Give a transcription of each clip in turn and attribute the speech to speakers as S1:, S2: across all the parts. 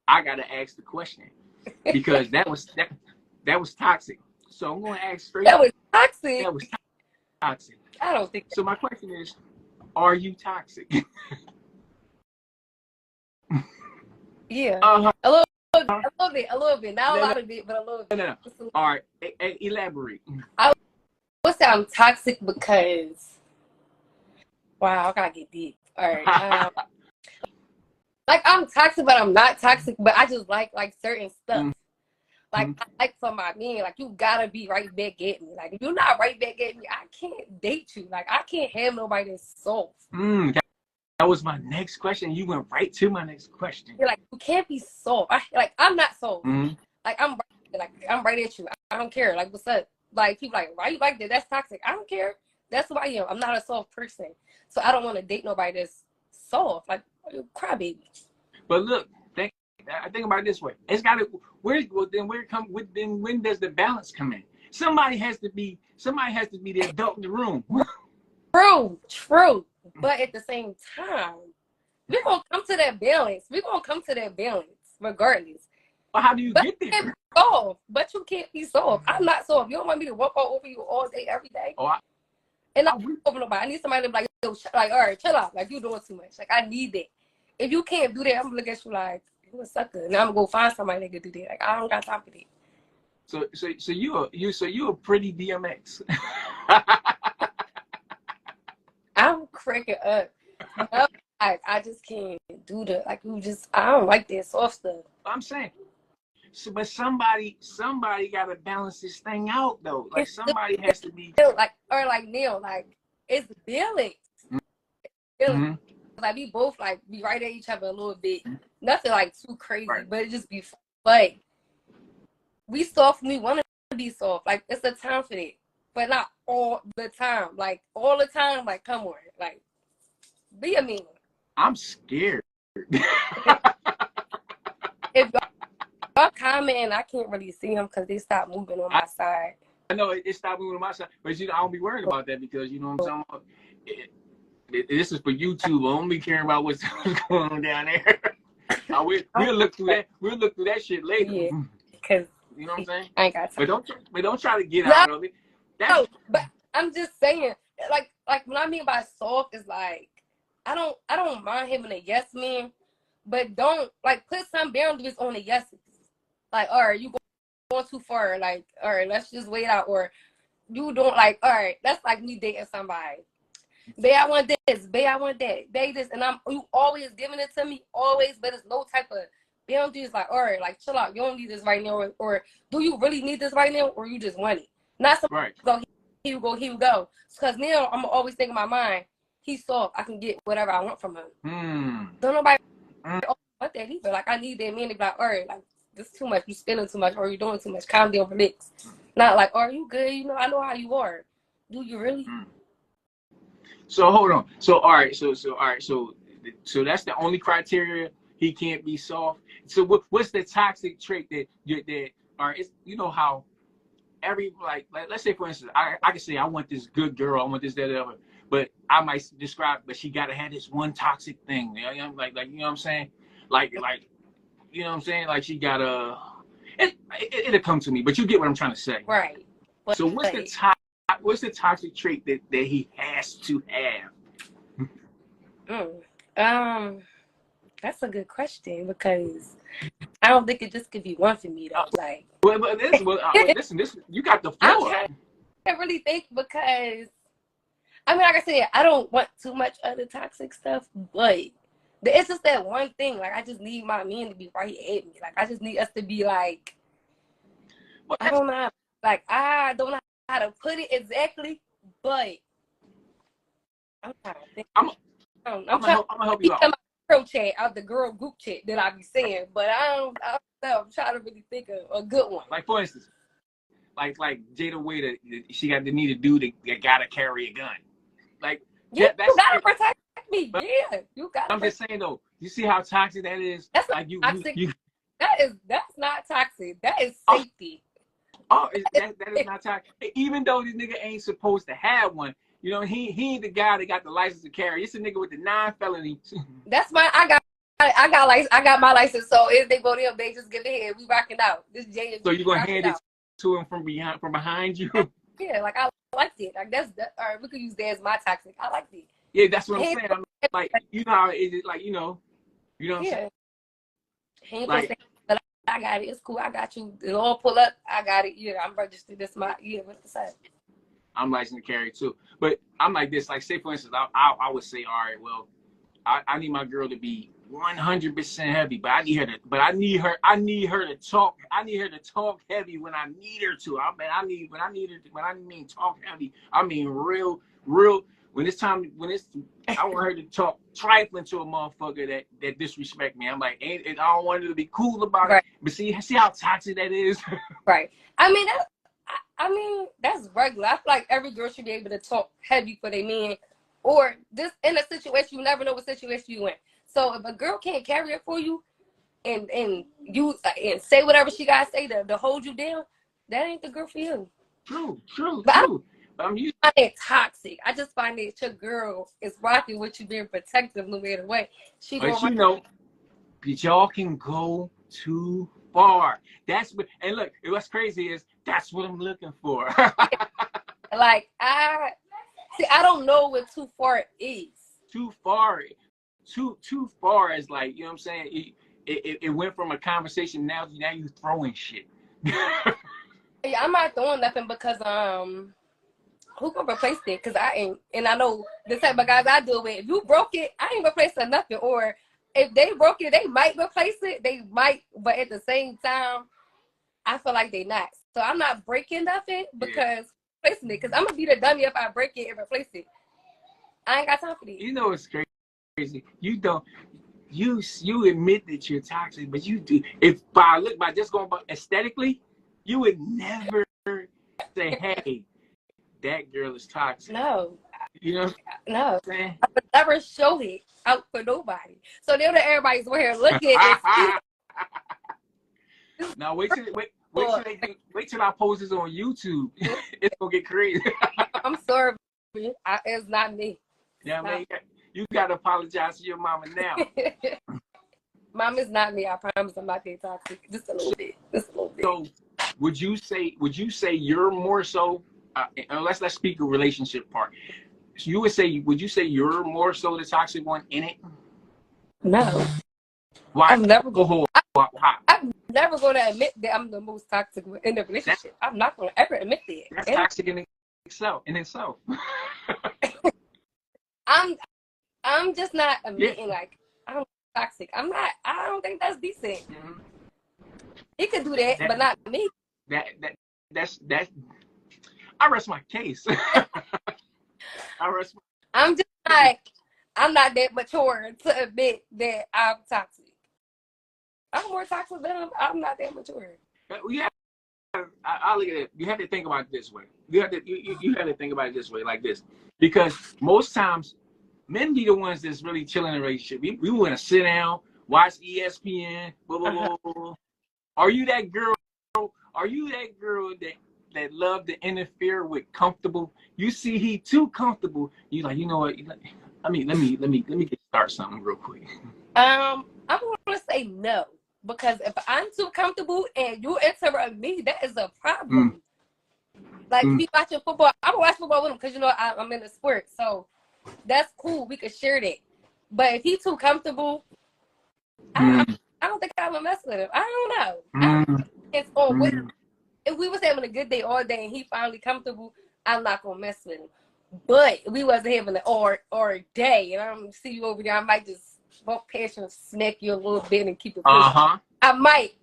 S1: I gotta ask the question because that was toxic. So I'm gonna ask straight.
S2: That was toxic.
S1: That was toxic.
S2: I don't think
S1: so. My question is, are you toxic?
S2: Yeah.
S1: Uh-huh.
S2: A little bit. Not a lot of it, but a little bit.
S1: No. All right, elaborate.
S2: I would say I'm toxic because, wow, I gotta get deep. All right. Like I'm toxic, but I'm not toxic. But I just like certain stuff. Like I like for my man, like you gotta be right back at me. Like if you're not right back at me, I can't date you. Like I can't have nobody that's soft.
S1: That was my next question. You went right to my next question.
S2: You're like, you can't be soft. I'm not soft. Like I'm right at you. I don't care. Like what's up? Like people like, why you like that? That's toxic. I don't care. That's who I am. I'm not a soft person. So I don't want to date nobody that's soft. Like crybaby.
S1: But look, I think about it this way. It's gotta when does the balance come in? Somebody has to be the adult in the room.
S2: True. But at the same time, we're gonna come to that balance. Regardless.
S1: Well, how do you get there?
S2: But you can't be soft. I'm not soft. You don't want me to walk all over you all day, every day.
S1: Oh,
S2: I'm not over nobody. I need somebody to be like, yo, all right, chill out. Like you doing too much. Like I need that. If you can't do that, I'm gonna look at you like you a sucker. Now I'm gonna go find somebody that can do that. Like I don't got time for that.
S1: So you a pretty DMX.
S2: I'm cracking up. I just can't do the I don't like that soft stuff.
S1: I'm saying. So, but somebody got to balance this thing out though. Like somebody has to be
S2: like Neil, like it's balance. Like we both like be right at each other a little bit. Nothing like too crazy, but it just be fun. We soft when we want to be soft. Like it's a time for that. But not all the time. Like all the time, like come on. Like be a man.
S1: I'm scared.
S2: If y'all comment, I can't really see them because they stopped moving on my side.
S1: I know it stopped moving on my side, but I don't be worried about that because you know what I'm saying. This is for YouTube. I don't be caring about what's going on down there. We'll look through that. We'll look through that shit later.
S2: Yeah, because
S1: you know what I'm saying.
S2: I ain't got time.
S1: But don't try to get out of it.
S2: No, but I'm just saying, like what I mean by soft is like I don't mind having a yes man, but don't like put some boundaries on the yeses. Like, all right, you going too far. Like, all right, let's just wait out. Or you don't like, all right, that's like me dating somebody. Babe, I want this. Babe, I want that. Babe, this, and you always giving it to me, always. But it's no type of boundaries. Like, all right, like chill out. You don't need this right now, or do you really need this right now, or you just want it? Not something go here you go. Because now I'm always thinking in my mind, he's soft. I can get whatever I want from him. Don't nobody want that either. Like I need that man to be like, all right, like this is too much. You spending too much, or you doing too much. Calm down, relax. Not like, are you good? You know, I know how you are. Do you really?
S1: So hold on. So all right. So that's the only criteria. He can't be soft. So what's the toxic trait that all right? You know how every like let's say for instance, I can say I want this good girl, I want this that other, but I might describe, but she gotta have this one toxic thing. You know, like you know what I'm saying? Like you know what I'm saying? Like she gotta. It'll come to me, but you get what I'm trying to say.
S2: Right.
S1: So what's the toxic trait that he has to have?
S2: That's a good question because I don't think it just could be one for me though. Like,
S1: listen, you got the floor.
S2: I can't really think because I mean, like I said, I don't want too much other toxic stuff, but it's just that one thing. Like, I just need my man to be right at me. Like, I just need us to be like, I don't know. Like, I don't know how to put it exactly, but I'm trying to think. I'm trying to help you out. Girl chat out the girl group chat that I be saying, but I don't know. I'm trying to really think of a good one.
S1: Like for instance, like Jada Waiter, she got the need to do that gotta carry a gun. Like
S2: yeah, you gotta protect me. Yeah, you gotta.
S1: I'm just saying though, you see how toxic that is.
S2: That's
S1: like
S2: toxic. That's not toxic. That is safety.
S1: That is not toxic. Even though this nigga ain't supposed to have one. You know, he ain't the guy that got the license to carry. It's a nigga with the 9 felonies.
S2: That's why I got I got my license, so if they go there, they just give it here. We rocking out. This J.
S1: So you're gonna hand it to him from behind you?
S2: Yeah, like I liked it. Like all right. We could use that as my toxic. I liked it.
S1: Yeah, that's what I'm saying. I'm like, you know how it is, like, you know what I'm saying?
S2: He ain't like, but I got it. It's cool. I got you. It all pull up. I got it. Yeah, I'm registered. This my what's the say?
S1: I'm licensed to carry too. But I'm like this. Like, say for instance, I would say, all right, well, I need my girl to be 100% heavy, but I need her to talk. I need her to talk heavy when I need her to. When I mean talk heavy, I mean real. When I want her to talk trifling to a motherfucker that disrespect me. I'm like, I don't want her to be cool about it. But see how toxic that is.
S2: Right. I mean, that's regular. I feel like every girl should be able to talk heavy for their man, or just in a situation, you never know what situation you in. So if a girl can't carry it for you, and you and say whatever she gotta say to hold you down, that ain't the girl for you.
S1: True.
S2: I'm used to it toxic. I just find that your girl is rocking with you, being protective no matter what.
S1: But you know, y'all can go too far. And look, what's crazy is that's what I'm looking for.
S2: Like I don't know what too far is.
S1: Too far is like, you know what I'm saying? It went from a conversation now you throwing shit.
S2: Yeah, I'm not throwing nothing because who gonna replace it? Because I ain't, and I know the type of guys I deal with. If you broke it, I ain't replacing nothing. Or if they broke it, they might replace it. They might, but at the same time, I feel like they not. So I'm not breaking nothing because replacing it. Because I'm gonna be the dummy if I break it and replace it. I ain't got time for this.
S1: You know it's crazy. You don't. You admit that you're toxic, but you do. If by just going by aesthetically, you would never say, "Hey, that girl is toxic."
S2: No.
S1: You know?
S2: No. I would never show it out for nobody. So now that everybody's here looking and see.
S1: Now wait till I post this on YouTube. It's gonna get crazy.
S2: I'm sorry, it's not me.
S1: Yeah, man, you gotta apologize to your mama now.
S2: Mom, is not me. I promise I'm not that toxic. Just a little bit.
S1: So, would you say you're more so? Let's speak a relationship part. So would you say you're more so the toxic one in it?
S2: No.
S1: Why?
S2: I'm never
S1: I'm
S2: never going to admit that I'm the most toxic in the relationship. I'm not going to ever admit that.
S1: That's toxic in itself.
S2: I'm just not admitting like I'm toxic. I'm not. I don't think that's decent. Mm-hmm. He could do that, but not me.
S1: That's I rest my case.
S2: I'm just like, I'm not that mature to admit that I'm toxic. I'm more toxic than I'm not that mature.
S1: Yeah, I look at it. You have to think about it this way. You have to think about it this way, like this, because most times men be the ones that's really chilling in a relationship. We want to sit down, watch ESPN, blah blah blah blah. Are you that girl? Are you that girl that love to interfere with comfortable? You see he too comfortable. You like, you know what? Let me start something real quick.
S2: I'm gonna say no, because if I'm too comfortable and you interrupt me, that is a problem. Like if you watching football, I'm gonna watch football with him because you know I'm in the sport, so that's cool. We could share that. But if he's too comfortable, I don't think I would mess with him. I don't know. It's on what. If we was having a good day all day and he finally comfortable, I'm not gonna mess with him. But if we wasn't having an or day and I'm see you over there, I might just walk past you and smack you a little bit and keep it pushing. I might.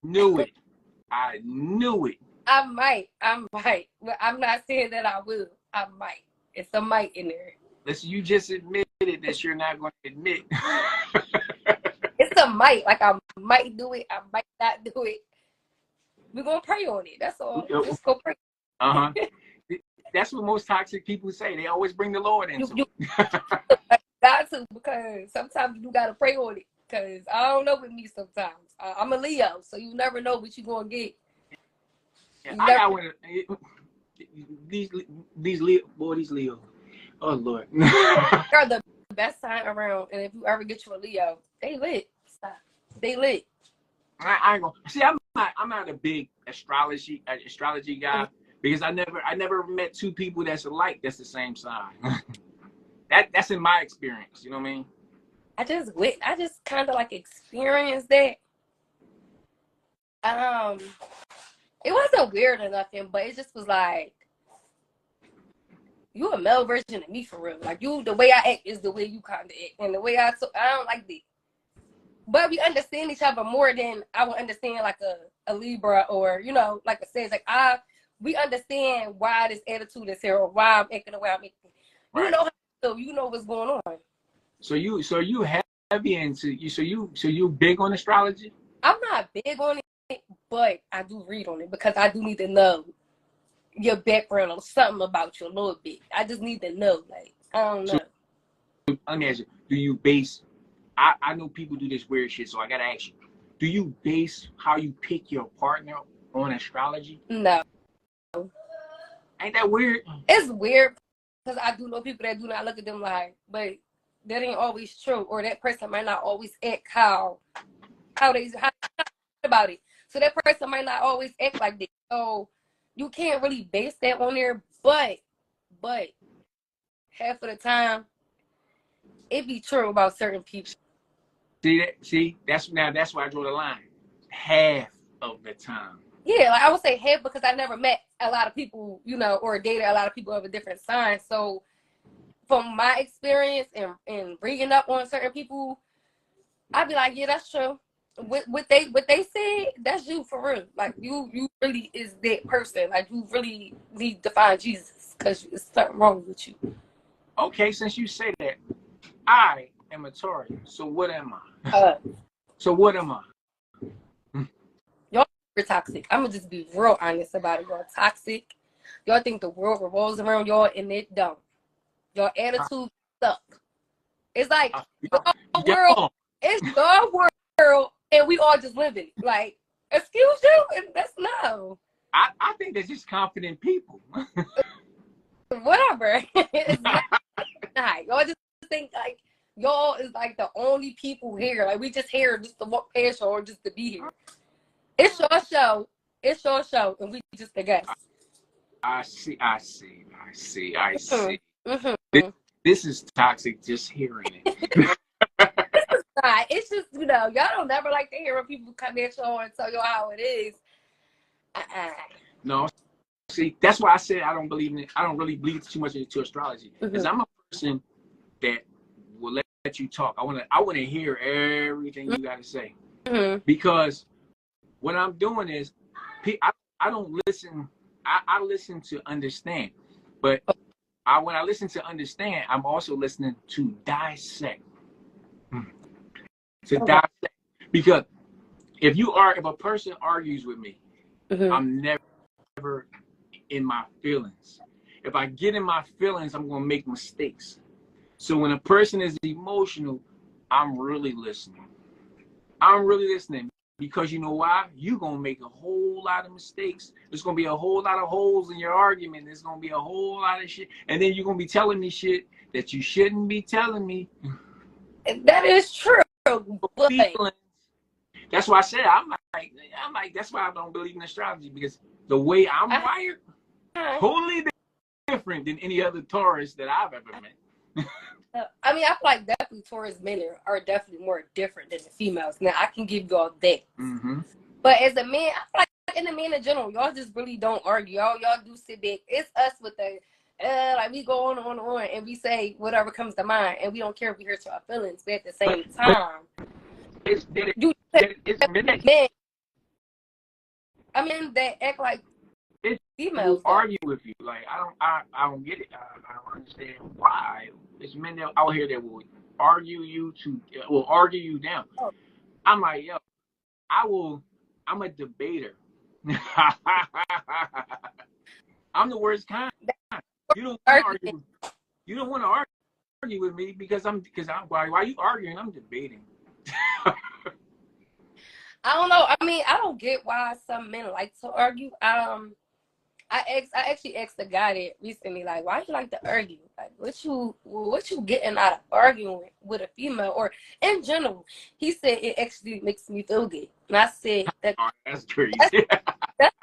S1: Knew it. I knew it.
S2: I might. But I'm not saying that I will. I might. It's a might in there.
S1: Listen, you just admitted that you're not going to admit.
S2: It's a might. Like I might do it. I might not do it. We're going to pray on it. That's all. Just go pray.
S1: That's what most toxic people say. They always bring the Lord into it.
S2: Got to, because sometimes you got to pray on it. Because I don't know with me sometimes. I'm a Leo, so you never know what you're going to get.
S1: Yeah, I got one. These Leo. Oh, Lord.
S2: They're the best sign around. And if you ever get you a Leo, they lit. Stop. They lit.
S1: I ain't gonna see. I'm not a big astrology guy because I never met two people that's alike. That's the same sign. That's in my experience. You know what I mean?
S2: I just kind of like experienced that. It wasn't weird or nothing, but it just was like, you a male version of me for real. Like you, the way I act is the way you kind of act, and the way I don't like that. But we understand each other more than I would understand like a Libra or, you know, like I said, like we understand why this attitude is here or why I'm acting the way I'm acting. You
S1: Right.
S2: know how, so you know what's going on.
S1: So you heavy into you. So you big on astrology?
S2: I'm not big on it, but I do read on it because I do need to know your background or something about you a little bit. I just need to know. Like, I don't know.
S1: So, let me ask you, do you base, I know people do this weird shit, so I gotta ask you, do you base how you pick your partner on astrology?
S2: No.
S1: Ain't that weird?
S2: It's weird because I do know people that do not look at them like, but that ain't always true, or that person might not always act how they about it. So that person might not always act like that. So you can't really base that on there, but half of the time it be true about certain people.
S1: See, that's why I draw the line. Half of the time.
S2: Yeah, like I would say half because I never met a lot of people, you know, or dated a lot of people of a different sign. So from my experience and reading up on certain people, I'd be like, yeah, that's true. What they said, that's you for real. Like you really is that person. Like you really need to find Jesus because there's something wrong with you.
S1: Okay, since you say that, I am a Taurus. So what am I? So what am I?
S2: Y'all are toxic. I'm gonna just be real honest about it. Y'all toxic. Y'all think the world revolves around y'all, and it don't. Your attitude suck. It's like your world. It's your world, and we all just live it. Like, excuse you, and that's no.
S1: I think they're just confident people.
S2: Whatever. It's not. Y'all just think like y'all is like the only people here. Like we just here just to walk past y'all or just to be here. It's your show. It's your show, and we just the guests.
S1: I see.
S2: Mm-hmm.
S1: This is toxic just hearing it.
S2: It's just, you know, y'all don't never like to hear when people come at y'all and tell you how it is.
S1: No, see, that's why I said I don't believe in it. I don't really believe too much into astrology because I'm a person that will let you talk. I want to hear everything you got to say because what I'm doing is I don't listen. I listen to understand, but when I listen to understand, I'm also listening to dissect. To dissect, because if a person argues with me, I'm never in my feelings. If I get in my feelings, I'm gonna make mistakes. So when a person is emotional, I'm really listening. Because you know why? You're gonna make a whole lot of mistakes. There's gonna be a whole lot of holes in your argument. There's gonna be a whole lot of shit, and then you're gonna be telling me shit that you shouldn't be telling me.
S2: That is true. But
S1: that's why I said I'm like that's why I don't believe in astrology, because the way I'm wired, totally different than any other Taurus that I've ever met.
S2: I mean, I feel like definitely Taurus men are definitely more different than the females. Now I can give y'all that. But as a man, I feel like in the men in general, y'all just really don't argue. Y'all do sit back. It's us with the like we go on, and we say whatever comes to mind, and we don't care if we hurt our feelings. But at the same time, men. I mean, they act like females
S1: argue with you. Like I don't get it. I don't understand why. There's men out here that will argue you down. I'm like, yo, I'm a debater. I'm the worst kind. You don't want to argue with me because why are you arguing? I'm debating.
S2: I don't know. I mean, I don't get why some men like to argue. I actually asked the guy that recently, like, why you like to argue? Like, what you getting out of arguing with a female or in general? He said it actually makes me feel good. And I said
S1: Oh, that's crazy.
S2: that's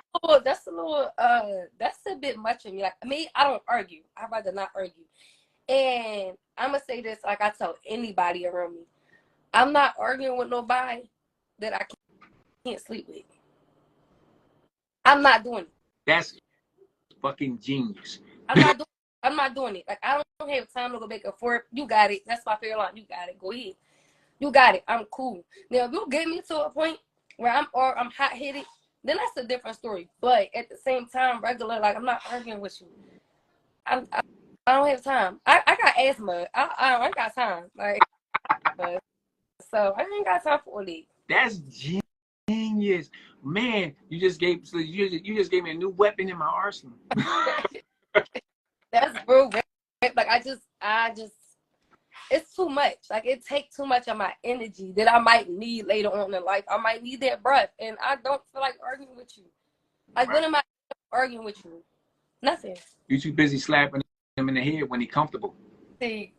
S2: that's a bit much of me. Like me, I don't argue. I'd rather not argue. And I'm gonna say this like I tell anybody around me. I'm not arguing with nobody that I can't sleep with. I'm not doing it.
S1: That's fucking genius.
S2: I'm not doing it. Like I don't have time to go back and forth. You got it. That's my favorite line. You got it. Go ahead. You got it. I'm cool. Now if you get me to a point where I'm hot headed, then that's a different story. But at the same time, regular, like I'm not arguing with you. I don't have time. I got asthma. I ain't got time. Like, so I ain't got time for all that.
S1: That's genius, man. You just gave me a new weapon in my arsenal.
S2: That's real. Like I just, it's too much. Like it takes too much of my energy that I might need later on in life. I might need that breath, and I don't feel like arguing with you. Like when am I arguing with you? Nothing.
S1: You too busy slapping him in the head when he's comfortable.
S2: See.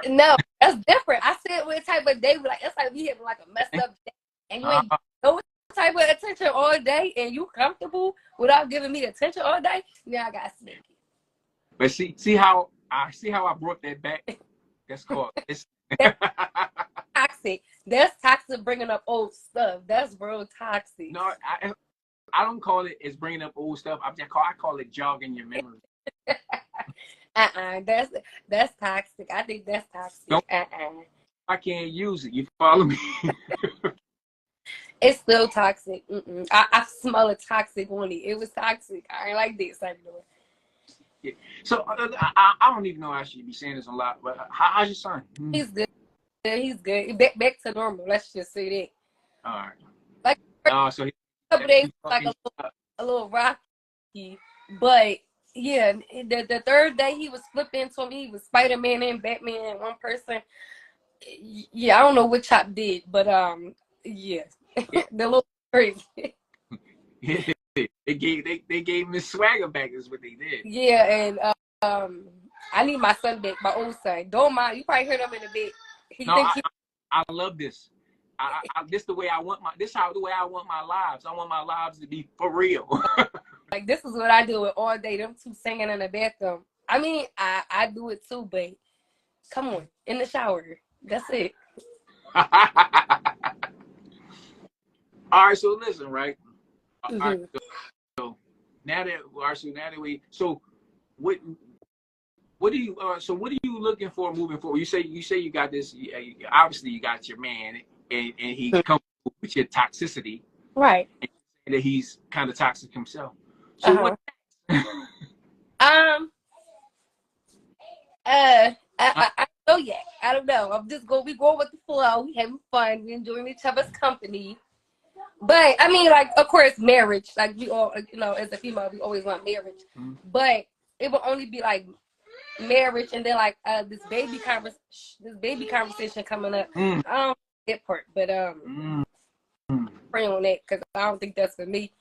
S2: No, that's different. I said what type of day, like it's like we having like a messed up day, and you ain't no type of attention all day, and you comfortable without giving me attention all day. Now I got sneaky.
S1: But see how I brought that back. That's called it's
S2: toxic. That's toxic. Bringing up old stuff. That's real toxic.
S1: No, I don't call it it's bringing up old stuff. I call it jogging your memory.
S2: That's toxic. I think that's toxic.
S1: I can't use it. You follow me?
S2: It's still toxic. I smell it toxic on it. It was toxic. I ain't like this.
S1: Yeah. So I don't even know I should be saying this a lot, but how's your son?
S2: He's good. He's good. Back to normal. Let's just say
S1: that. All right.
S2: Like
S1: so he,
S2: a couple days like a little rocky, but yeah, the third day he was flipping to me. He was Spider-Man and Batman in one person. Yeah, I don't know what Chop did, but yeah, the little crazy.
S1: Yeah, they gave him his swagger back. Is what they did.
S2: Yeah, and I need my son back, my old son. Don't mind. You probably heard him in a bit.
S1: I love this. This the way I want the way I want my lives. I want my lives to be for real.
S2: Like this is what I do it all day. Them two singing in the bathroom. I mean, I do it too, but come on, in the shower. That's it.
S1: All right, so listen, right?
S2: Mm-hmm.
S1: All right, so now that we what do you looking for moving forward? You say you got this. Obviously, you got your man, and he's comfortable with your toxicity,
S2: right?
S1: And that he's kind of toxic himself. So what?
S2: I don't know yet. I don't know. We go with the flow. We having fun. We enjoying each other's company. But I mean, like, of course, marriage. Like we all, as a female, we always want marriage. Mm-hmm. But it will only be like marriage, and then like this baby conversation coming up. I don't get part, but pray on that because I don't think that's for me.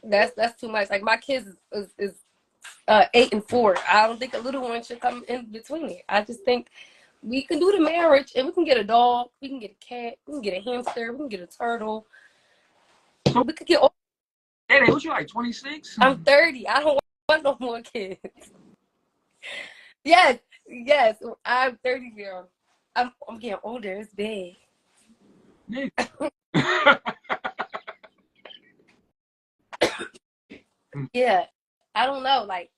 S2: That's too much. Like my kids is 8 and 4. I don't think a little one should come in between it. I just think we can do the marriage and we can get a dog, we can get a cat, we can get a hamster, we can get a turtle. So we could get all.
S1: Hey, what you like 26?
S2: I'm 30. I don't want no more kids. Yes, I'm 30 now. I'm getting older. It's big. Yeah, I don't know. Like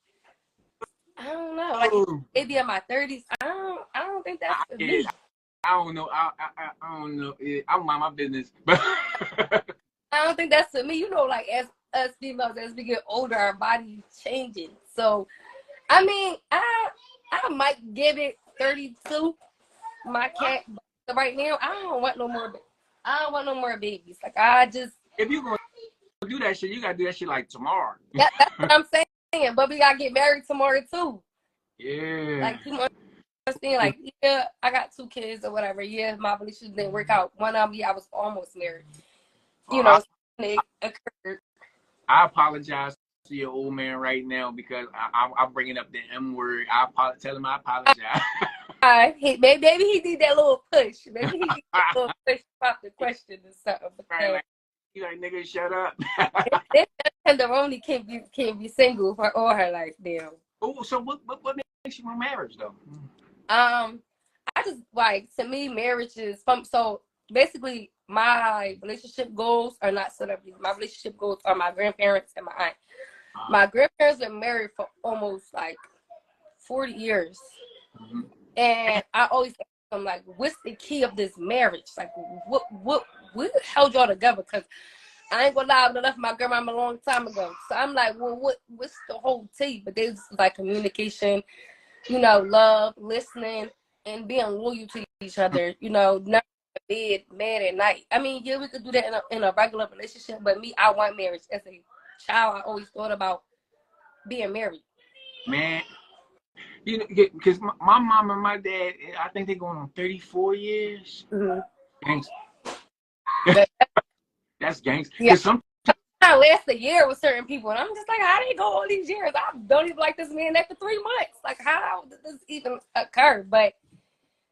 S2: maybe in my 30s. I don't think that's for me.
S1: I don't know. I don't know. I don't mind my business, but
S2: I don't think that's for me. Like as us females, as we get older, our body changing. So, I mean, I might give it 32. My cat. But right now, I don't want no more. I don't want no more babies. Like I just.
S1: If you gonna do that shit, you gotta do that shit like tomorrow.
S2: That's what I'm saying. But we gotta get married tomorrow too.
S1: Yeah.
S2: Like people understand. Like yeah, I got 2 kids or whatever. Yeah, my relationship didn't work out. One of them, I was almost married. it occurred.
S1: I apologize to your old man right now because I'm bringing up the M word. Tell him I apologize.
S2: Maybe he need that little push. Maybe he need that little push about the question or something.
S1: Right, like, you like, nigga, shut up.
S2: That tenderoni can't be single for all her life, damn.
S1: Oh, so what makes you want marriage though?
S2: I just like, to me, marriage is fun. So basically, my relationship goals are not celebrities. My relationship goals are my grandparents and my aunt. My grandparents been married for almost like 40 years. Mm-hmm. And I always ask them, like, what's the key of this marriage? Like, what held y'all together? Because I ain't gonna lie, I left my grandma a long time ago. So I'm like, well, what's the whole tea? But they just like communication, you know, love, listening, and being loyal to each other. You know, never bed mad at night. I mean, yeah, we could do that in a regular relationship. But me, I want marriage. As a child, I always thought about being married.
S1: Man, you know, because my mom and my dad, I think they're going on 34 years. Mm-hmm. Gangsta. That's gangsta.
S2: Yeah. I last a year with certain people, and I'm just like, how did it go all these years? I don't even like this man after 3 months. Like, how did this even occur? But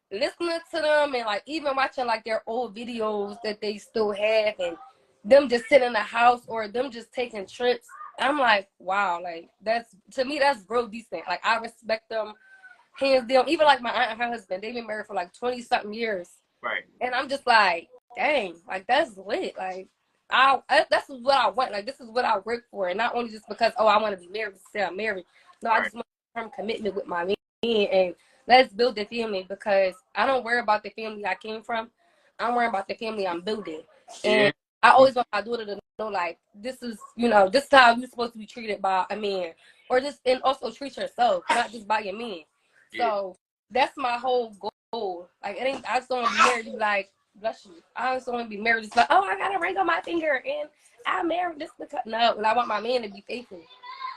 S2: listening to them and like even watching like their old videos that they still have, and them just sitting in the house or them just taking trips, I'm like, wow, like that's, to me, that's real decent. Like, I respect them hands down. Even like my aunt and her husband, they've been married for like 20 something years.
S1: Right.
S2: And I'm just like, dang, like that's lit. Like, that's what I want. Like, this is what I work for, and not only just because, oh, I want to be married to say I'm married. No, right. I just want a firm commitment with my man, and let's build the family, because I don't worry about the family I came from. I'm worrying about the family I'm building. And I always want my daughter to know, like, this is, you know, this is how you're supposed to be treated by a man, or just, and also treat yourself, not just by your man. So that's my whole goal. Like, it ain't, I just don't want to be married to be like, bless you. I just don't want to be married. It's like, oh, I got a ring on my finger and I married this because, no, and I want my man to be faithful.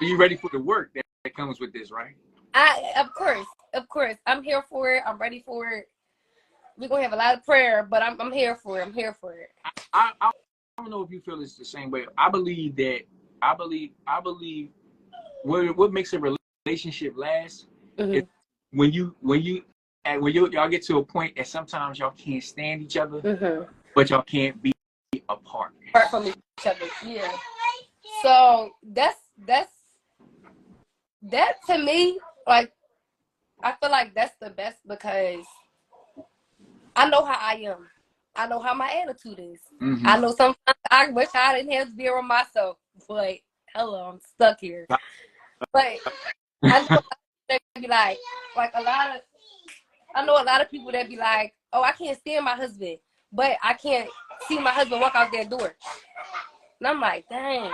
S1: Are you ready for the work that comes with this, right?
S2: Of course. I'm here for it. I'm ready for it. We're going to have a lot of prayer, but I'm here for it.
S1: I don't know if you feel it's the same way. I believe what makes a relationship last is when y'all get to a point that sometimes y'all can't stand each other, but y'all can't be apart
S2: from each other. Yeah. So that to me, like, I feel like that's the best, because I know how I am. I know how my attitude is. Mm-hmm. I know sometimes I wish I didn't have to be around myself, but hello, I'm stuck here. But I know that be like I know a lot of people that be like, oh, I can't stand my husband, but I can't see my husband walk out that door. And I'm like, dang.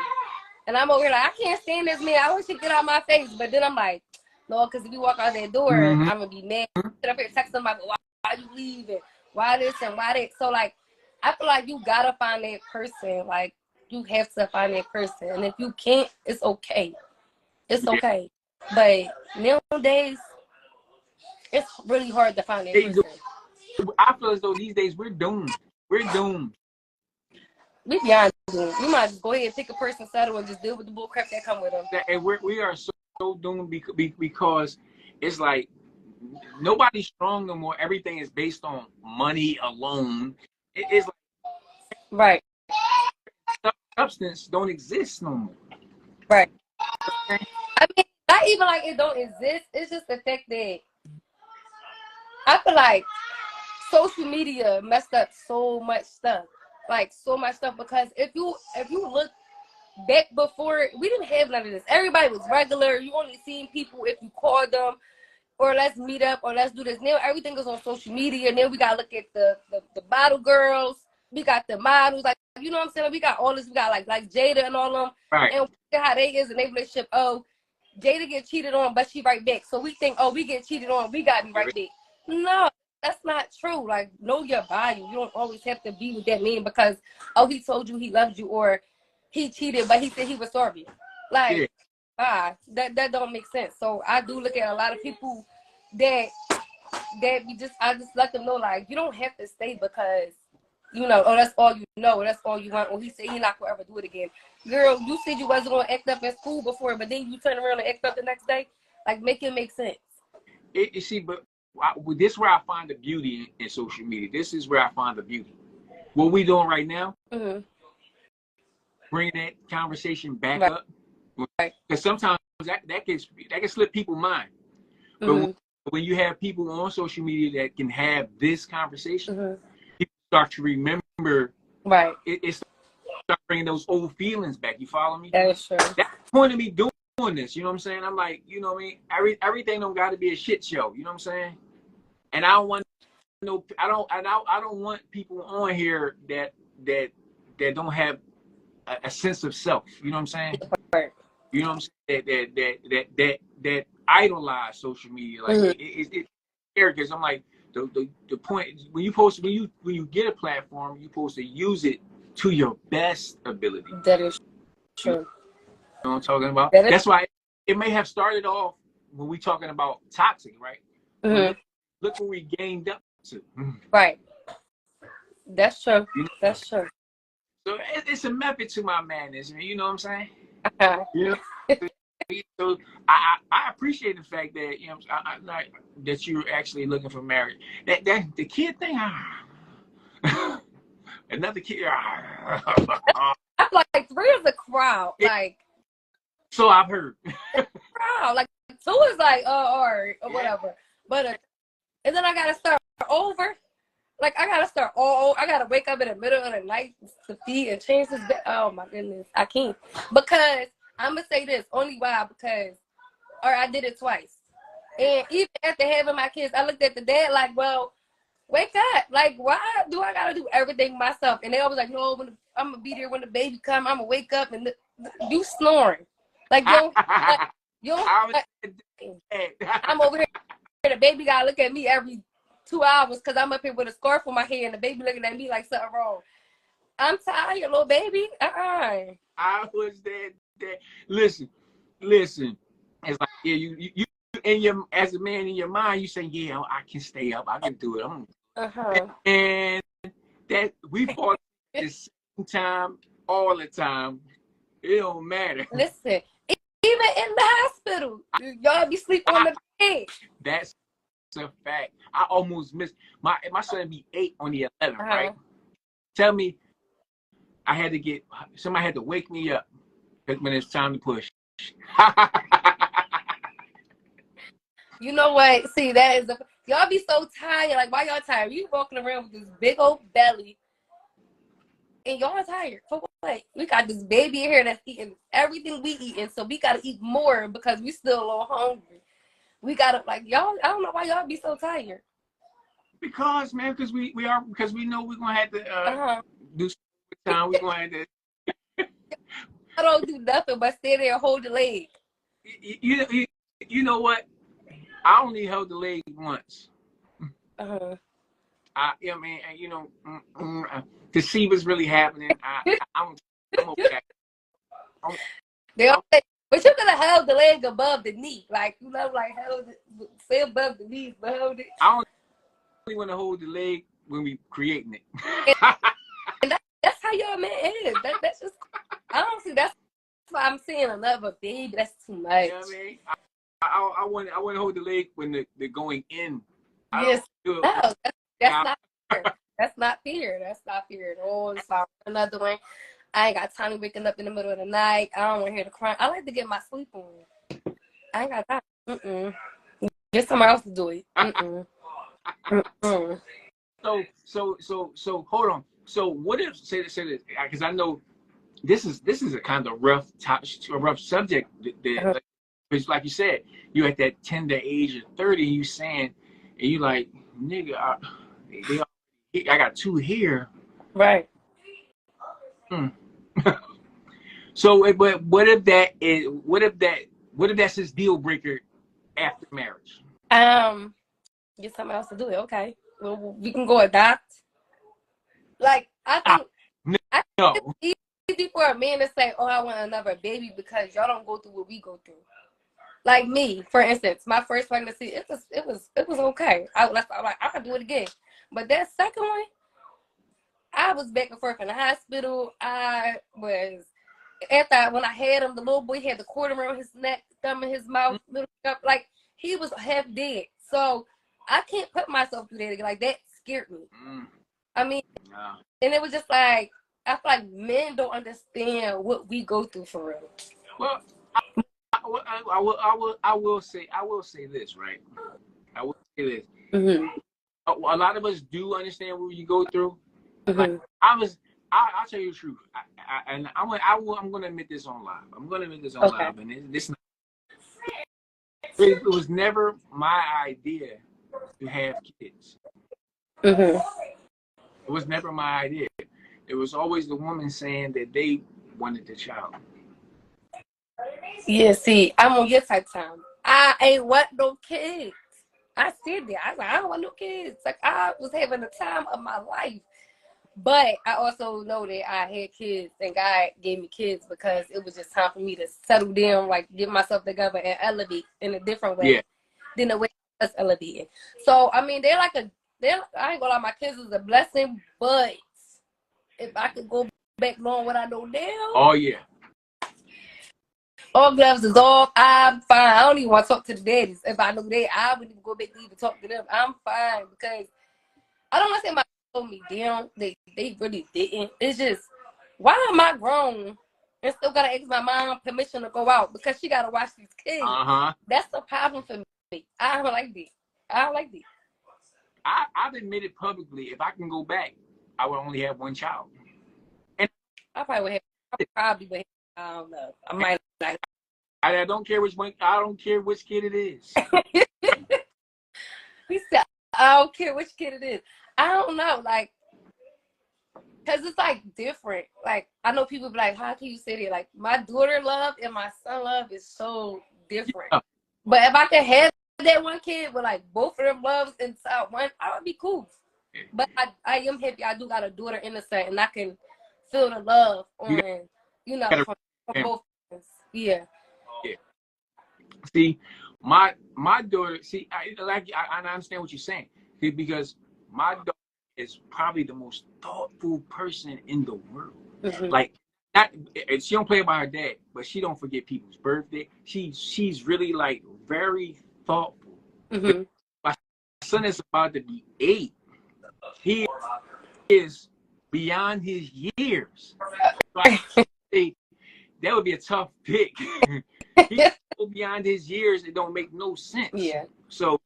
S2: And I'm over here like, I can't stand this man. I wish he'd get out my face. But then I'm like, no, because if you walk out that door, I'm going to be mad. Sit up here text somebody, why you leaving? Why this and why that? So, like, I feel like you got to find that person. Like, you have to find that person. And if you can't, it's okay. It's okay. But nowadays, it's really hard to find that person.
S1: I feel as though these days we're doomed. We
S2: beyond doomed. You might just go ahead and pick a person, settle, and just deal with the bull crap that come with them.
S1: And we are so doomed because it's like nobody's strong no more. Everything is based on money alone. It's
S2: like,
S1: right. Substance don't exist no more.
S2: Right. I mean, not even like it don't exist. It's just the fact that I feel like social media messed up so much stuff. Like, so much stuff, because if you look back before, we didn't have none of this. Everybody was regular. You only seen people if you called them, or let's meet up, or let's do this. Now everything is on social media. Now we gotta look at the bottle girls. We got the models, like, you know what I'm saying? We got all this. We got like Jada and all them.
S1: Right.
S2: And how they is in their relationship. Oh, Jada get cheated on, but she right back. So we think, oh, we get cheated on, we gotta be right back. No, that's not true. Like, know your value. You don't always have to be with that man because, oh, he told you he loved you, or he cheated, but he said he was sorry. Like, that don't make sense. So I do look at a lot of people that I just let them know, like, you don't have to stay because you know, oh, that's all you know, that's all you want. Or he said he not gonna ever do it again. Girl, you said you wasn't gonna act up at school before, but then you turn around and act up the next day. Like, make it make sense.
S1: You see, but this is where I find the beauty in social media. This is where I find the beauty. What we doing right now, bringing that conversation back up, because sometimes that can slip people's mind. But when you have people on social media that can have this conversation, people start to remember.
S2: Right.
S1: It start bringing those old feelings back. You follow me?
S2: That is true.
S1: That's the point of me doing this. You know what I'm saying? I'm like, you know what I mean? Everything don't got to be a shit show. You know what I'm saying? And I don't want I don't want people on here that don't have a sense of self. You know what I'm saying?
S2: Right.
S1: You know what I'm saying? That idolize social media. Like it's because I'm like the point when you get a platform, you're supposed to use it to your best ability.
S2: That is true.
S1: You know what I'm talking about? That's why it may have started off when we talking about toxic, right? Look what we gained up to.
S2: Right. That's true. That's true.
S1: So it's a method to my madness, man. You know what I'm saying?
S2: Yeah.
S1: So I appreciate the fact that that you're actually looking for marriage. That the kid thing. Another kid.
S2: I'm like 3 is a crowd. Like.
S1: So I've heard.
S2: Crowd. Like 2 is like or whatever. But and then I gotta start over. Like I gotta start I gotta wake up in the middle of the night to feed and change this bed. Oh my goodness, I can't. Because I'm gonna say this only why because I did it twice. And even after having my kids, I looked at the dad like, well, wake up. Like, why do I gotta do everything myself? And they always like, no, I'm gonna be there when the baby come. I'm gonna wake up and you snoring. Like I'm over here. The baby gotta look at me every 2 hours because I'm up here with a scarf on my head and the baby looking at me like something wrong. I'm tired, little baby. I
S1: was that. Listen. It's like you in your as a man in your mind, you say, yeah, I can stay up, I can do it. And that we fought at the same time all the time. It don't matter.
S2: Listen, even in the hospital, y'all be sleeping on the bed.
S1: That's a fact. I almost missed my son be 8 on the 11th, right? Tell me, somebody had to wake me up when it's time to push.
S2: You know what? See, that is y'all be so tired. Like, why y'all tired? You walking around with this big old belly, and y'all tired for what? We got this baby in here that's eating everything we eating, so we gotta eat more because we still a little hungry. We gotta y'all. I don't know why y'all be so tired.
S1: Because man, because we know we're gonna have to do some time. We're gonna have to.
S2: I don't do nothing but stay there and hold the leg.
S1: You know what? I only held the leg once. To see what's really happening. I'm okay.
S2: But you could have held the leg above the knee, like held it, say above the knee, but hold it.
S1: I only want to hold the leg when we creating it.
S2: And that's how your man is. That's just honestly that's why I'm saying another baby. That's too much.
S1: You know what I mean? I want to hold the leg when they're going in.
S2: Yes. No, that's not fair. That's not fair. That's not fair at all. It's not another one. I ain't got time to waking up in the middle of the night. I don't want to hear the crying. I like to get my sleep on. I ain't got time. Get somebody else to do it.
S1: So hold on. So what if say this because I know this is a kind of rough subject. Because like you said, you're at that tender age of 30, you saying, and you like, nigga, I got 2 here.
S2: Right.
S1: So, but what if that's his deal breaker after marriage?
S2: Get somebody else to do it. Okay. Well, we can go adopt. Like I think it's easy for a man to say, "Oh, I want another baby," because y'all don't go through what we go through. Like me, for instance, my first pregnancy, it was okay. I could do it again. But that second one, I was back and forth in the hospital. I was when I had him, the little boy had the cord around his neck, thumb in his mouth, little up, like he was half dead. So I can't put myself through that again. Like that scared me. I mean, and it was just like I feel like men don't understand what we go through for real.
S1: Well, I will say this, right? I will say this.
S2: Mm-hmm.
S1: A lot of us do understand what you go through.
S2: Mm-hmm.
S1: Like I'll tell you the truth, I'm gonna admit this on live. I'm gonna admit this on live, and this it was never my idea to have kids.
S2: Mm-hmm.
S1: It was never my idea. It was always the woman saying that they wanted the child.
S2: Yeah, see, I'm on your type time. I ain't want no kids. I said that. I was like, I don't want no kids. Like I was having the time of my life. But I also know that I had kids and God gave me kids because it was just time for me to settle down, like get myself together and elevate in a different way than the way I was elevating. So I mean, I ain't gonna lie, my kids is a blessing, but if I could go back knowing what I know now.
S1: Oh yeah.
S2: All gloves is off. I'm fine. I don't even want to talk to the daddies. If I know that, I wouldn't even go back to even talk to them. I'm fine because I don't want to say my told me down. They really didn't. It's just, why am I grown and still gotta ask my mom permission to go out because she gotta watch these kids? That's the problem for me. I don't like that. I don't like that.
S1: I've admitted publicly, if I can go back, I would only have one child. And
S2: I probably would have. I don't know. I might not.
S1: I don't care which one. I don't care which kid it is.
S2: He said, I don't care which kid it is. I don't know, like, because it's like different. Like, I know people be like, how can you say that? Like, my daughter love and my son love is so different. Yeah. But if I could have that one kid with like both of them loves inside one, I would be cool. Yeah. But I am happy I do got a daughter in the son and I can feel the love on, from both of us. Yeah.
S1: Yeah. See, my daughter, I understand what you're saying. See, because my daughter is probably the most thoughtful person in the world. Mm-hmm. Like, she don't play about her dad, but she don't forget people's birthday. She's really like very thoughtful. Mm-hmm. My son is about to be 8. He is beyond his years. So that would be a tough pick. He's so beyond his years, it don't make no sense.
S2: Yeah.
S1: So,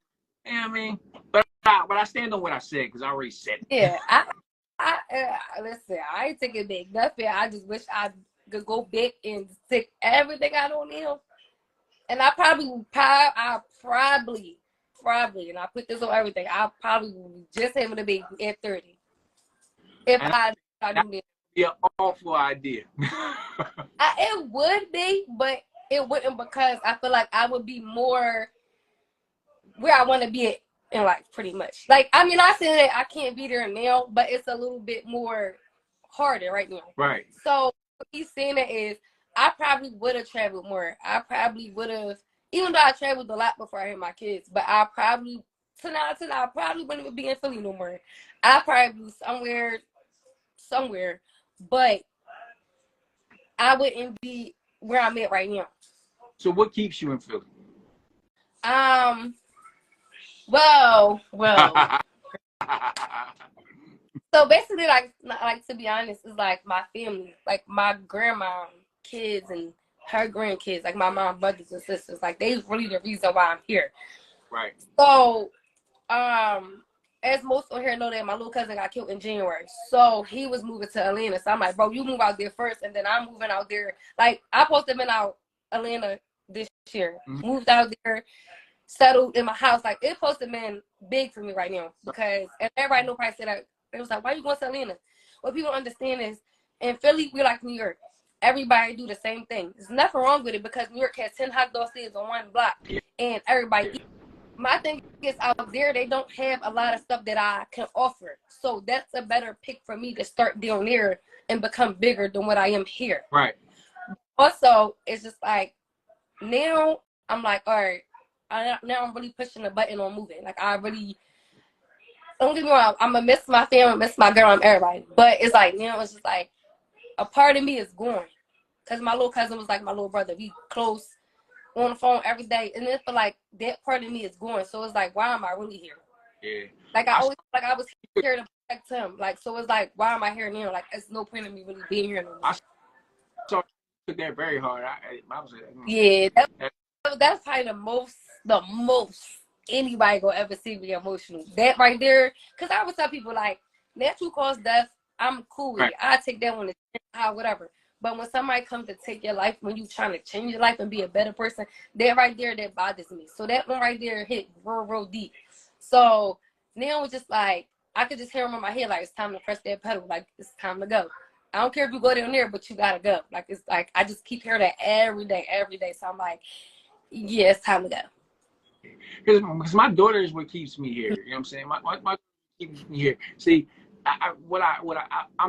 S1: I mean, but I stand on what I said because I already said it.
S2: Yeah, listen, I ain't taking back nothing. I just wish I could go back and take everything I don't know. And I probably, and I put this on everything, I probably will be just having a baby at 30. If I do this.
S1: Yeah, awful idea.
S2: It would be, but it wouldn't because I feel like I would be more where I want to be at in life, pretty much. Like, I mean, I say that I can't be there now, but it's a little bit more harder right now. Right. So what he's saying that is, I probably would have traveled more. I probably would have, even though I traveled a lot before I had my kids, but I probably wouldn't even be in Philly no more. I probably be somewhere, but I wouldn't be where I'm at right now.
S1: So what keeps you in Philly?
S2: Well. So basically, like to be honest, it's like my family, like my grandma, kids, and her grandkids, like my mom, brothers and sisters, like they's really the reason why I'm here. Right. So, as most on here know that my little cousin got killed in January, so he was moving to Atlanta. So I'm like, bro, you move out there first, and then I'm moving out there. Like I supposed to have been out Atlanta this year, moved out there. Settled in my house, like it's supposed to been big for me right now because and everybody know probably said that it was like, why you going to Atlanta? What people don't understand is in Philly we like New York. Everybody do the same thing. There's nothing wrong with it because New York has 10 hot dog stands on one block and everybody eat. My thing is out there they don't have a lot of stuff that I can offer. So that's a better pick for me to start down there and become bigger than what I am here. Right. Also, it's just like now I'm like, all right. Now I'm really pushing the button on moving. Like I really don't get me wrong, I'm gonna miss my family, miss my girl, I'm everybody. But it's like, you know, it's just like a part of me is gone. Cause my little cousin was like my little brother. We close on the phone every day. And then for like that part of me is gone. So it's like, why am I really here?
S1: Yeah.
S2: Like I always like I was here to protect him. Like so it's like, why am I here now? Like it's no point in me really being here no more.
S1: I took that very hard. I was like,
S2: yeah, that's probably the most anybody gonna ever see me emotional. That right there, because I always tell people like natural cause death, I'm cool with it. I take that one to whatever. But when somebody comes to take your life, when you trying to change your life and be a better person, that right there, that bothers me. So that one right there hit real deep. So now it's just like I could just hear him in my head like it's time to press that pedal, like it's time to go. I don't care if you go down there, but you gotta go. Like it's like I just keep hearing that every day. So I'm like, yeah, it's time to go.
S1: Because my daughter is what keeps me here. You know what I'm saying? My keeps me here. See, I'm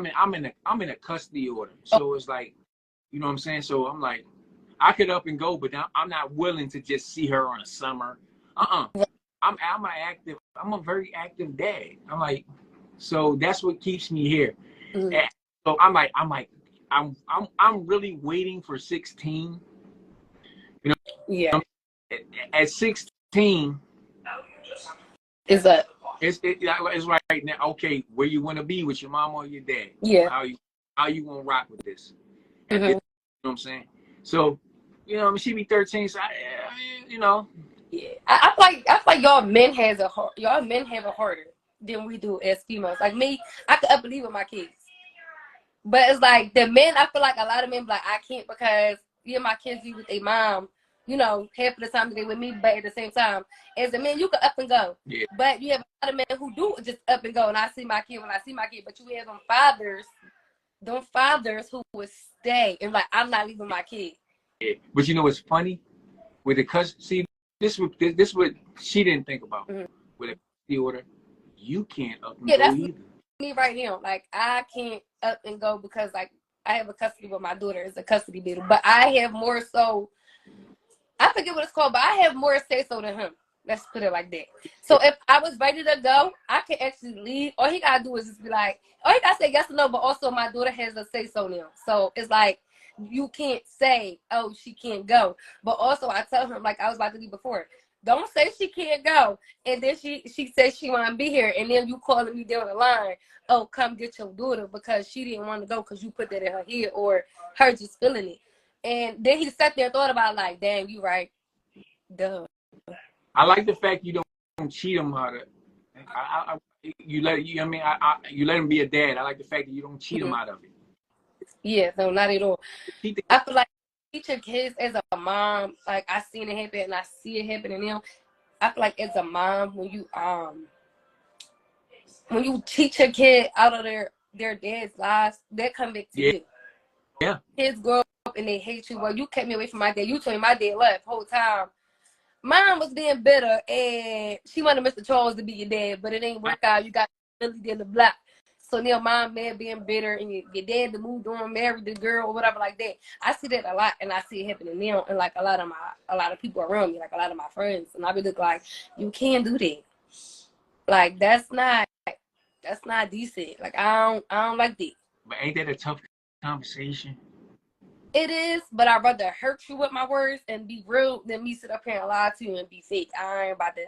S1: in a custody order. So it's like, you know what I'm saying? So I'm like, I could up and go, but I'm not willing to just see her on a summer. I'm a very active dad. I'm like, so that's what keeps me here.
S2: Mm-hmm.
S1: And so I'm really waiting for 16. You know,
S2: yeah.
S1: At 16,
S2: is that
S1: it's right now. Okay, where you want to be with your mom or your dad?
S2: Yeah.
S1: How you gonna rock with this?
S2: Mm-hmm.
S1: You know what I'm saying? So, you know, she be 13. So you know.
S2: Yeah, I feel like y'all men have it harder than we do as females. Like me, I could up and leave with my kids. But it's like the men, I feel like a lot of men be like, I can't because my kids be with their mom, you know, half of the time they with me, but at the same time, as a man, you can up and go.
S1: Yeah.
S2: But you have a lot of men who do just up and go, and I see my kid when I see my kid, but you have them fathers who would stay and like, I'm not leaving my kid.
S1: Yeah. But you know what's funny? With the custody, this what she didn't think about. Mm-hmm. With a custody order, you can't up and go either.
S2: Me right now, like I can't up and go because like I have a custody with my daughter. It's a custody battle, but I have more so. I forget what it's called, but I have more say so than him. Let's put it like that. So if I was ready to go, I can actually leave. All he gotta do is just be like, all he gotta say yes or no. But also my daughter has a say so now. So it's like you can't say, oh, she can't go. But also I tell him like I was about to do before. Don't say she can't go, and then she says she want to be here, and then you calling me down the line. Oh, come get your daughter because she didn't want to go because you put that in her head or her just feeling it. And then he sat there and thought about it like, dang, you right. Duh.
S1: I like the fact you don't cheat him out of it. You let him be a dad. I like the fact that you don't cheat him out of it.
S2: Yeah, no, not at all. I feel like teach your kids as a mom, like I seen it happen and I see it happening now. I feel like as a mom, when you teach your kid out of their dad's lives, that come back to you.
S1: Yeah.
S2: Kids grow up and they hate you. Well, you kept me away from my dad. You told me my dad left the whole time. Mom was being bitter and she wanted Mr. Charles to be your dad, but it ain't work out. You got really in the block. So now mom man being bitter and your dad to move on, marry the girl or whatever like that. I see that a lot and I see it happening now and like a lot of people around me, like a lot of my friends. And I be look like, you can't do that. Like that's not decent. Like I don't like that.
S1: But ain't that a tough conversation?
S2: It is, but I'd rather hurt you with my words and be real than me sit up here and lie to you and be fake. I ain't about that.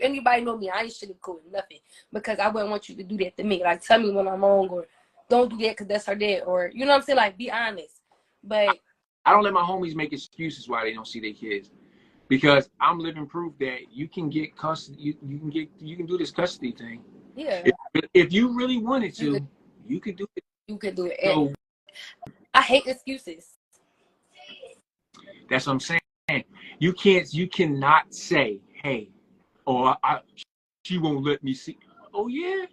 S2: Anybody know me, I ain't sugarcoating nothing because I wouldn't want you to do that to me. Like, tell me when I'm wrong or don't do that because that's her dad or, you know what I'm saying? Like, be honest. But
S1: I don't let my homies make excuses why they don't see their kids because I'm living proof that you can get custody. You can do this custody thing.
S2: Yeah.
S1: If you really wanted to, you could do it.
S2: You could do it.
S1: So,
S2: I hate excuses.
S1: That's what I'm saying. You cannot say, hey, she won't let me see. Oh yeah.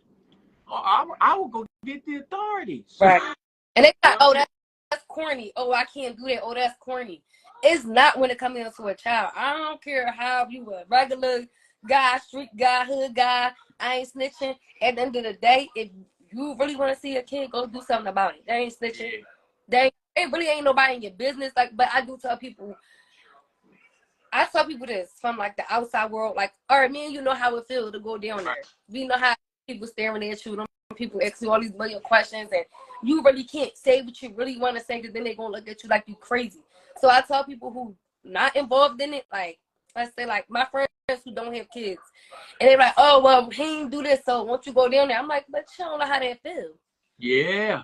S1: I will go get the authorities.
S2: Right. And they like, oh, that's corny. Oh, I can't do that. Oh, that's corny. It's not when it comes into a child. I don't care how you a regular guy, street guy, hood guy. I ain't snitching. At the end of the day, if you really want to see a kid, go do something about it. They ain't snitching. Yeah. It really ain't nobody in your business. Like, but I tell people this from like the outside world. Like, all right, me and you know how it feels to go down there. We know how it people staring at you, them people ask you all these million questions, and you really can't say what you really want to say, because then they're going to look at you like you crazy. So I tell people who not involved in it, like, let's say, like, my friends who don't have kids, and they're like, oh, well, he ain't do this, so won't you go down there? I'm like, but you don't know how that feels.
S1: Yeah.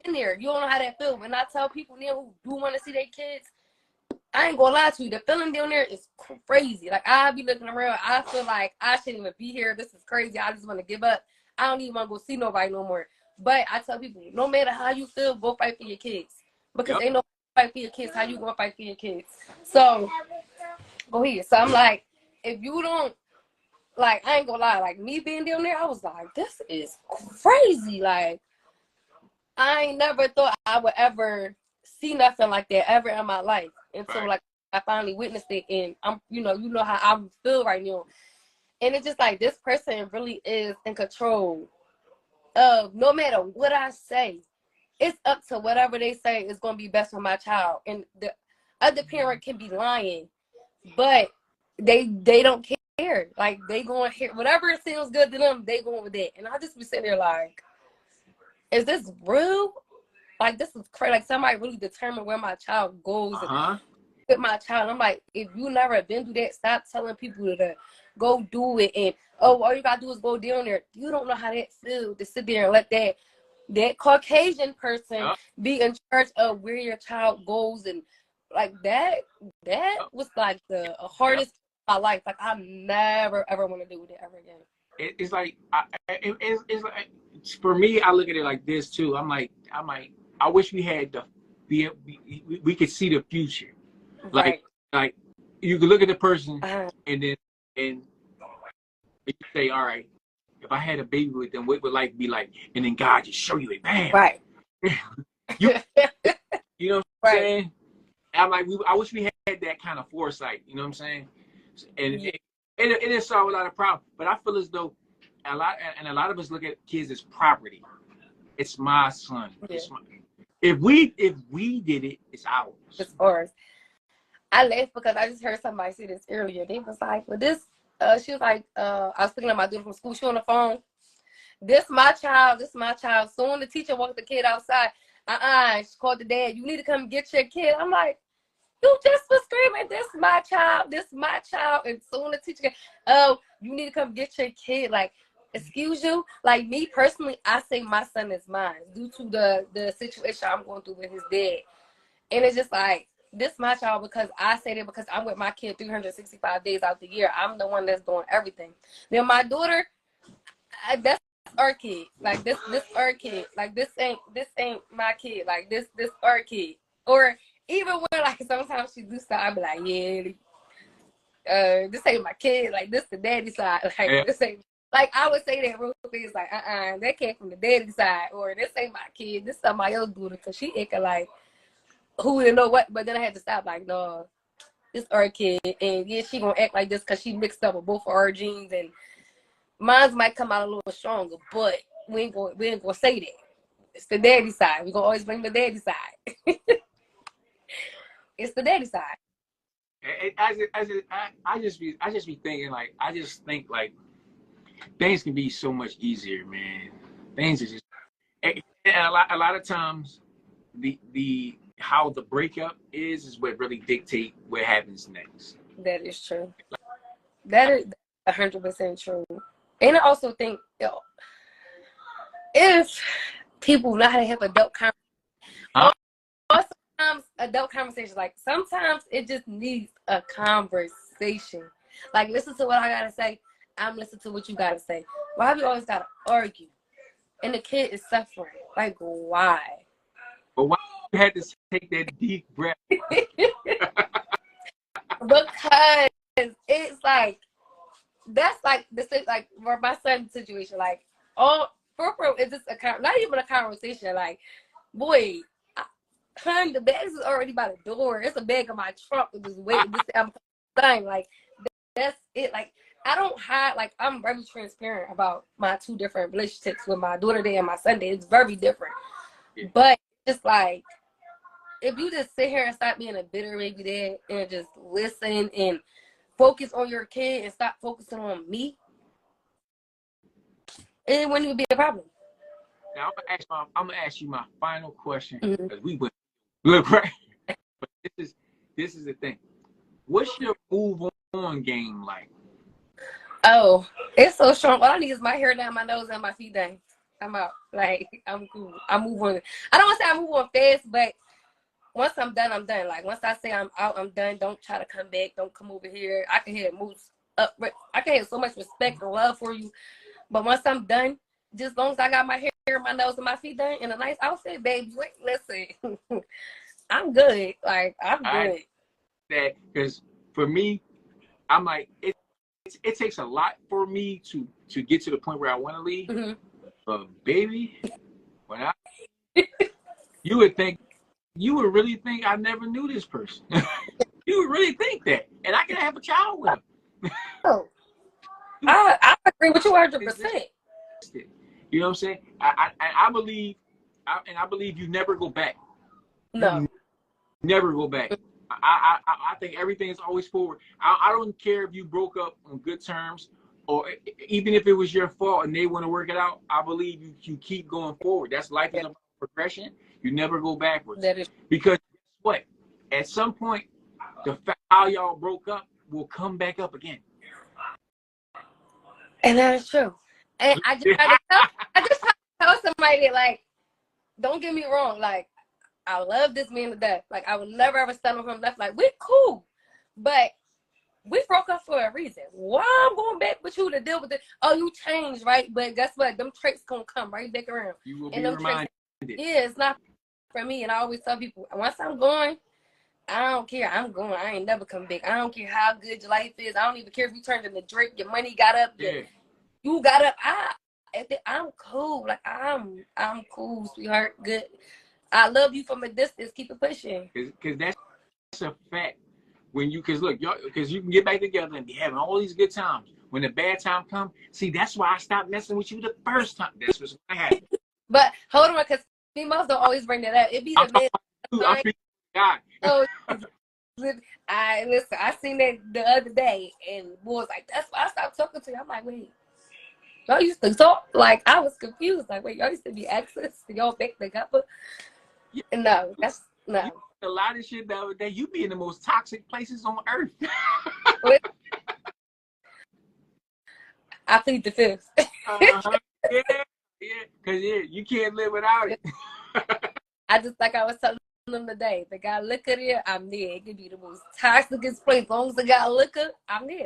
S2: In there, you don't know how that feels. When I tell people now who do want to see their kids, I ain't gonna lie to you, the feeling down there is crazy. Like, I be looking around, I feel like I shouldn't even be here. This is crazy. I just want to give up. I don't even want to go see nobody no more. But I tell people, no matter how you feel, go fight for your kids. Because ain't no fight for your kids. How you gonna fight for your kids? So, go ahead. So I'm like, if you don't, like, I ain't gonna lie, like, me being down there, I was like, this is crazy. Like, I ain't never thought I would ever see nothing like that ever in my life until like I finally witnessed it, and I'm, you know how I feel right now, and it's just like this person really is in control of, no matter what I say, it's up to whatever they say is gonna be best for my child, and the other parent can be lying, but they don't care. Like, they going here, whatever sounds good to them, they going with that, and I just be sitting there like, is this real? Like, this is crazy. Like, somebody really determined where my child goes and with my child. I'm like, if you never been through that, stop telling people to go do it. And, oh, all you got to do is go down there. You don't know how that feels to sit there and let that Caucasian person be in charge of where your child goes. And, like, that was, like, the hardest of my life. Like, I never, ever want to do that ever again.
S1: It's like, it's like, for me, I look at it like this, too. I'm like, I wish we had we could see the future. Like you could look at the person and you say, all right, if I had a baby with them, what would life be like? And then God just show you it, bam.
S2: Right.
S1: you know what I'm saying? I'm like, I wish we had that kind of foresight. You know what I'm saying? And it solve a lot of problems. But I feel as though a lot of us look at kids as property. It's my son. Yeah. It's my, if we did it, it's ours.
S2: It's ours. I laughed because I just heard somebody say this earlier. They was like, well, this, she was like, I was picking up my daughter from school. She on the phone. This my child. Soon the teacher walked the kid outside. She called the dad. You need to come get your kid. I'm like, you just was screaming, this my child. And soon the teacher, oh, you need to come get your kid. Like, excuse you? Like, me personally, I say my son is mine due to the situation I'm going through with his dad. And it's just like, this my child because I say that because I'm with my kid 365 days out the year. I'm the one that's doing everything. Then my daughter, that's our kid. Like, this our kid. Like, this ain't my kid. Like, this our kid. Or even when, like, sometimes she do stuff, I be like, yeah, this ain't my kid. Like, this the daddy side. Like, this ain't. Like, I would say that real quick. It's like, that came from the daddy side. Or this ain't my kid. This somebody else doing it because she acting like, who didn't know what? But then I had to stop. Like, no, this our kid, and yeah, she gonna act like this because she mixed up with both of our genes, and mine might come out a little stronger. But we ain't gonna say that. It's the daddy side. We gonna always blame the daddy side. It's the daddy side.
S1: I just be thinking, like, I just think like things can be so much easier, man. Things are just, and a lot of times the how the breakup is what really dictate what happens next.
S2: That is true. That is 100% true. And I also think, if people know how to have adult conversations, sometimes adult conversations, like, sometimes it just needs a conversation. Like, listen to what I gotta say. I'm listening to what you gotta say. Why have you always gotta argue? And the kid is suffering. Like, why?
S1: But why you had to take that deep breath?
S2: Because it's like, that's like this is like for my son's situation. Like, for it's just not even a conversation. Like, boy, hun, the bags is already by the door. It's a bag in my trunk. Just waiting. I'm saying, like, that's it. Like, I don't hide. Like, I'm very transparent about my two different relationships with my daughter day and my son day. It's very different. Yeah. But just like, if you just sit here and stop being a bitter baby dad and just listen and focus on your kid and stop focusing on me, it wouldn't even be a problem.
S1: Now I'm gonna ask you my final question
S2: Mm-hmm.
S1: because we went look right. But this is the thing. What's your move on game like?
S2: Oh, it's so strong. All I need is my hair down, my nose, and my feet down. I'm out. Like, I'm cool. I move on. I don't want to say I move on fast, but once I'm done, I'm done. Like, once I say I'm out, I'm done. Don't try to come back. Don't come over here. I can hear it moves up. I can hear so much respect and love for you. But once I'm done, just as long as I got my hair, my nose, and my feet done in a nice outfit, baby, wait, listen. I'm good. Like, I'm good.
S1: That because for me, I'm like it takes a lot for me to get to the point where I want to leave.
S2: Mm-hmm.
S1: But baby, when you would really think I never knew this person. You would really think that, and I can have a child with him.
S2: Oh, I agree with you 100%.
S1: You know what I'm saying? I believe, I believe you never go back.
S2: No.
S1: You never go back. I think everything is always forward. I don't care if you broke up on good terms, or even if it was your fault and they want to work it out. I believe you keep going forward. That's life is about progression. You never go backwards.
S2: That is
S1: Because guess what? At some point, the fact how y'all broke up will come back up again.
S2: And that is true. And I just try to tell somebody that, like, don't get me wrong, like, I love this man to death. Like, I would never ever stand on him left. Like, we're cool. But we broke up for a reason. Why I'm going back with you to deal with it? Oh, you changed, right? But guess what? Them traits gonna come right back around.
S1: You will
S2: and
S1: be
S2: them
S1: reminded.
S2: Traits, yeah, it's not for me. And I always tell people, once I'm going, I don't care. I'm going. I ain't never come back. I don't care how good your life is. I don't even care if you turned into Drake, your money got up, you got up. I'm cool. Like, I'm cool, sweetheart. Good. I love you from a distance. Keep it pushing.
S1: Because that's a fact. When you, because look, because you can get back together and be having all these good times. When the bad time comes, see, that's why I stopped messing with you the first time. That's what's going to happen.
S2: But hold on, because females don't always bring that up. It be the men.
S1: I'm speaking to God.
S2: So, I seen that the other day, and boy was like, that's why I stopped talking to you. I'm like, wait. Y'all used to talk, like, I was confused. Like, wait, y'all used to be exes? Y'all back together?
S1: Yeah.
S2: No, that's no.
S1: You a lot of shit the other day. You be in the most toxic places on earth.
S2: I plead the fifth.
S1: Yeah, because you can't live without it.
S2: I just, like I was telling them today, if it got liquor there, I'm there. It could be the most toxic place. As long as it got liquor, I'm there.